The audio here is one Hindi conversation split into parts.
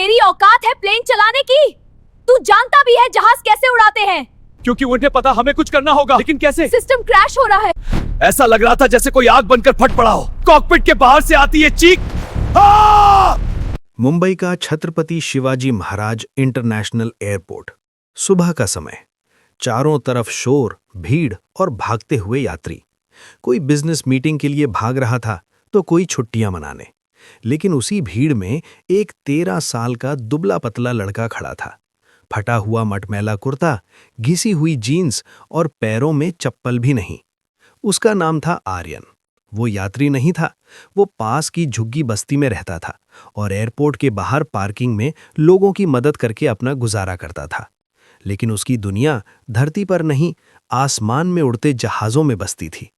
तेरी औकात है प्लेन चलाने की? तू जानता भी है जहाज कैसे उड़ाते हैं? क्योंकि उन्हें पता हमें कुछ करना होगा, लेकिन कैसे? सिस्टम क्रैश हो रहा है। ऐसा लग रहा था जैसे कोई आग बनकर फट पड़ा हो। कॉकपिट के बाहर से आती है चीख। मुंबई का छत्रपति शिवाजी महाराज इंटरनेशनल एयरपोर्ट। सुबह का समय। चारों तरफ शोर, भीड़ और भागते हुए यात्री। कोई बिजनेस मीटिंग के लिए भाग रहा था तो कोई छुट्टियां मनाने। लेकिन उसी भीड़ में एक 13 साल का दुबला पतला लड़का खड़ा था। फटा हुआ मटमैला कुर्ता, घिसी हुई जीन्स और पैरों में चप्पल भी नहीं। उसका नाम था आर्यन। वो यात्री नहीं था, वो पास की झुग्गी बस्ती में रहता था और एयरपोर्ट के बाहर पार्किंग में लोगों की मदद करके अपना गुजारा करता था। लेकिन उसकी दुनिया धरती पर नहीं, आसमान में उड़ते जहाज़ों में बसती थी।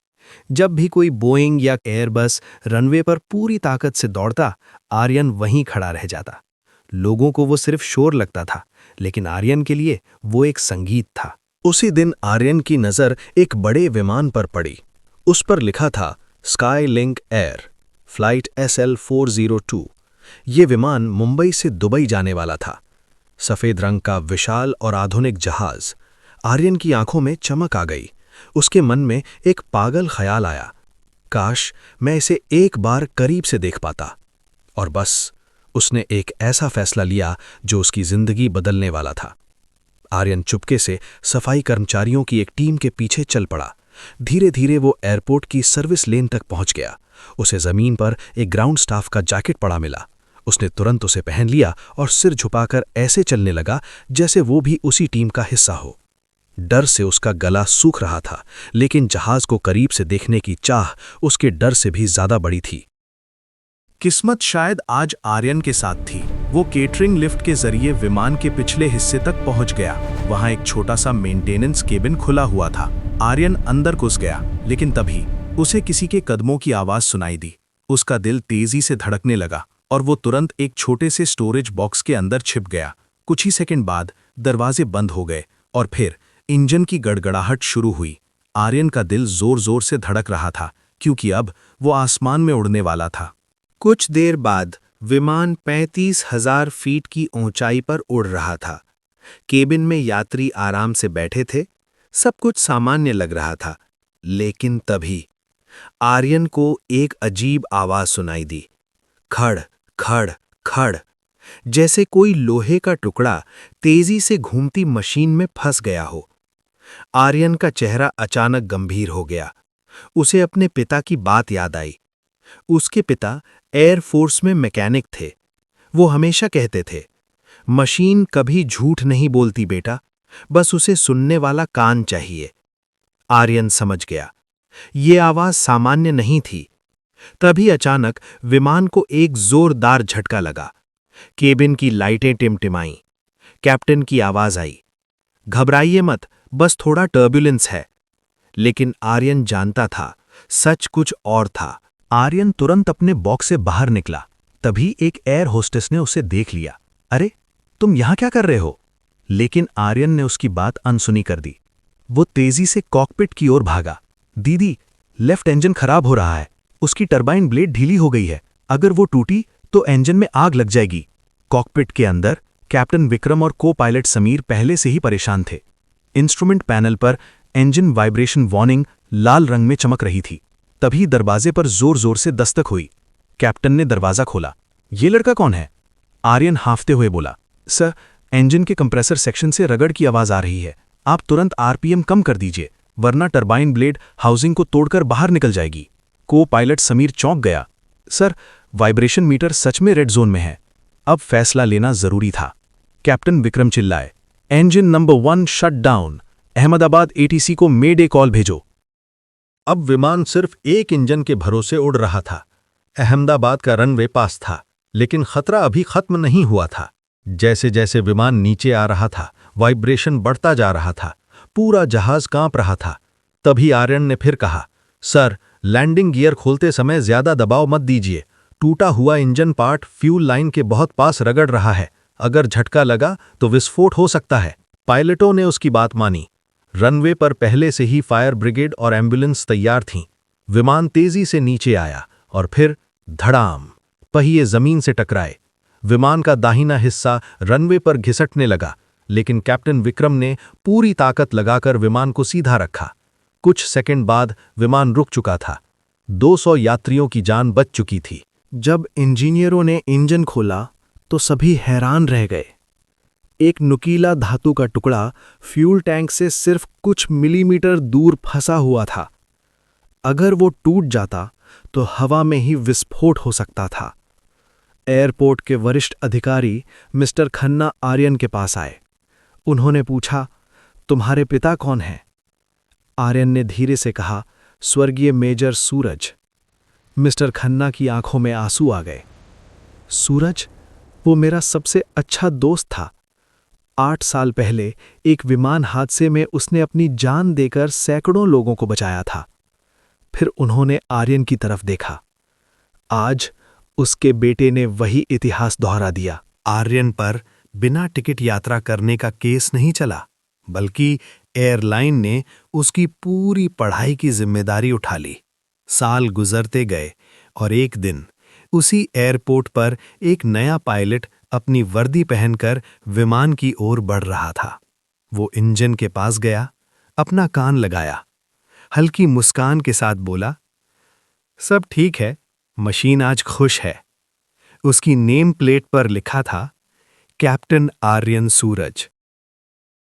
जब भी कोई बोइंग या एयरबस रनवे पर पूरी ताकत से दौड़ता, आर्यन वहीं खड़ा रह जाता। लोगों को वो सिर्फ शोर लगता था, लेकिन आर्यन के लिए वो एक संगीत था। उसी दिन आर्यन की नज़र एक बड़े विमान पर पड़ी। उस पर लिखा था sky link air, flight SL402। ये विमान मुंबई से दुबई जाने वाला था। सफ़ेद रंग का विशाल और आधुनिक जहाज। आर्यन की आंखों में चमक आ गई। उसके मन में एक पागल ख्याल आया, काश मैं इसे एक बार करीब से देख पाता। और बस उसने एक ऐसा फैसला लिया जो उसकी जिंदगी बदलने वाला था। आर्यन चुपके से सफाई कर्मचारियों की एक टीम के पीछे चल पड़ा। धीरे धीरे वो एयरपोर्ट की सर्विस लेन तक पहुंच गया। उसे जमीन पर एक ग्राउंड स्टाफ का जैकेट पड़ा मिला। उसने तुरंत उसे पहन लिया और सिर झुकाकर ऐसे चलने लगा जैसे वो भी उसी टीम का हिस्सा हो। डर से उसका गला सूख रहा था, लेकिन जहाज को करीब से देखने की चाह उसके डर से भी ज्यादा बड़ी थी। किस्मत शायद आज आर्यन के साथ थी। वो केटरिंग लिफ्ट के जरिए विमान के पिछले हिस्से तक पहुंच गया। वहां एक छोटा सा मेंटेनेंस केबिन खुला हुआ था। आर्यन अंदर घुस गया, लेकिन तभी उसे किसी के कदमों की आवाज सुनाई दी। उसका दिल तेजी से धड़कने लगा और वो तुरंत एक छोटे से स्टोरेज बॉक्स के अंदर छिप गया। कुछ ही सेकंड बाद दरवाजे बंद हो गए और फिर इंजन की गड़गड़ाहट शुरू हुई। आर्यन का दिल जोर जोर से धड़क रहा था, क्योंकि अब वो आसमान में उड़ने वाला था। कुछ देर बाद विमान 35,000 फीट की ऊंचाई पर उड़ रहा था। केबिन में यात्री आराम से बैठे थे। सब कुछ सामान्य लग रहा था, लेकिन तभी आर्यन को एक अजीब आवाज सुनाई दी। खड़ खड़ खड़, जैसे कोई लोहे का टुकड़ा तेजी से घूमती मशीन में फंस गया हो। आर्यन का चेहरा अचानक गंभीर हो गया। उसे अपने पिता की बात याद आई। उसके पिता एयरफोर्स में मैकेनिक थे। वो हमेशा कहते थे, मशीन कभी झूठ नहीं बोलती बेटा, बस उसे सुनने वाला कान चाहिए। आर्यन समझ गया, ये आवाज सामान्य नहीं थी। तभी अचानक विमान को एक जोरदार झटका लगा। केबिन की लाइटें टिमटिमाईं। कैप्टन की आवाज आई, घबराइए मत, बस थोड़ा टर्बुलेंस है। लेकिन आर्यन जानता था, सच कुछ और था। आर्यन तुरंत अपने बॉक्स से बाहर निकला। तभी एक एयर होस्टेस ने उसे देख लिया। अरे, तुम यहां क्या कर रहे हो? लेकिन आर्यन ने उसकी बात अनसुनी कर दी। वो तेजी से कॉकपिट की ओर भागा। दीदी, लेफ्ट इंजन खराब हो रहा है। उसकी टरबाइन ब्लेड ढीली हो गई है। अगर वो टूटी तो इंजन में आग लग जाएगी। कॉकपिट के अंदर कैप्टन विक्रम और को पायलट समीर पहले से ही परेशान थे। इंस्ट्रूमेंट पैनल पर इंजन वाइब्रेशन वार्निंग लाल रंग में चमक रही थी। तभी दरवाजे पर जोर जोर से दस्तक हुई। कैप्टन ने दरवाजा खोला। ये लड़का कौन है? आर्यन हांफते हुए बोला, सर, इंजन के कंप्रेसर सेक्शन से रगड़ की आवाज आ रही है। आप तुरंत RPM कम कर दीजिए, वरना टरबाइन ब्लेड हाउसिंग को तोड़कर बाहर निकल जाएगी। को पायलट समीर चौंक गया। सर, वाइब्रेशन मीटर सच में रेड जोन में है। अब फैसला लेना जरूरी था। कैप्टन विक्रम चिल्लाए, engine number 1 shut down. Ahmedabad ATC को मेडे कॉल भेजो। अब विमान सिर्फ एक इंजन के भरोसे उड़ रहा था। अहमदाबाद का रनवे पास था, लेकिन खतरा अभी खत्म नहीं हुआ था। जैसे जैसे विमान नीचे आ रहा था, वाइब्रेशन बढ़ता जा रहा था। पूरा जहाज कांप रहा था। तभी आर्यन ने फिर कहा, सर, लैंडिंग गियर खोलते समय ज्यादा दबाव मत दीजिए। टूटा हुआ इंजन पार्ट फ्यूल लाइन के बहुत पास रगड़ रहा है। अगर झटका लगा तो विस्फोट हो सकता है। पायलटों ने उसकी बात मानी। रनवे पर पहले से ही फायर ब्रिगेड और एम्बुलेंस तैयार थीं। विमान तेजी से नीचे आया और फिर धड़ाम, पहिए जमीन से टकराए। विमान का दाहिना हिस्सा रनवे पर घिसटने लगा, लेकिन कैप्टन विक्रम ने पूरी ताकत लगाकर विमान को सीधा रखा। कुछ सेकंड बाद विमान रुक चुका था। 200 यात्रियों की जान बच चुकी थी। जब इंजीनियरों ने इंजन खोला तो सभी हैरान रह गए। एक नुकीला धातु का टुकड़ा फ्यूल टैंक से सिर्फ कुछ मिलीमीटर दूर फंसा हुआ था। अगर वो टूट जाता तो हवा में ही विस्फोट हो सकता था। एयरपोर्ट के वरिष्ठ अधिकारी मिस्टर खन्ना आर्यन के पास आए। उन्होंने पूछा, तुम्हारे पिता कौन हैं? आर्यन ने धीरे से कहा, स्वर्गीय मेजर सूरज। मिस्टर खन्ना की आंखों में आंसू आ गए। सूरज? वो मेरा सबसे अच्छा दोस्त था। 8 साल पहले एक विमान हादसे में उसने अपनी जान देकर सैकड़ों लोगों को बचाया था। फिर उन्होंने आर्यन की तरफ देखा। आज उसके बेटे ने वही इतिहास दोहरा दिया। आर्यन पर बिना टिकट यात्रा करने का केस नहीं चला, बल्कि एयरलाइन ने उसकी पूरी पढ़ाई की जिम्मेदारी उठा ली। साल गुजरते गए और एक दिन उसी एयरपोर्ट पर एक नया पायलट अपनी वर्दी पहनकर विमान की ओर बढ़ रहा था। वो इंजन के पास गया, अपना कान लगाया, हल्की मुस्कान के साथ बोला, सब ठीक है, मशीन आज खुश है। उसकी नेम प्लेट पर लिखा था, कैप्टन आर्यन सूरज।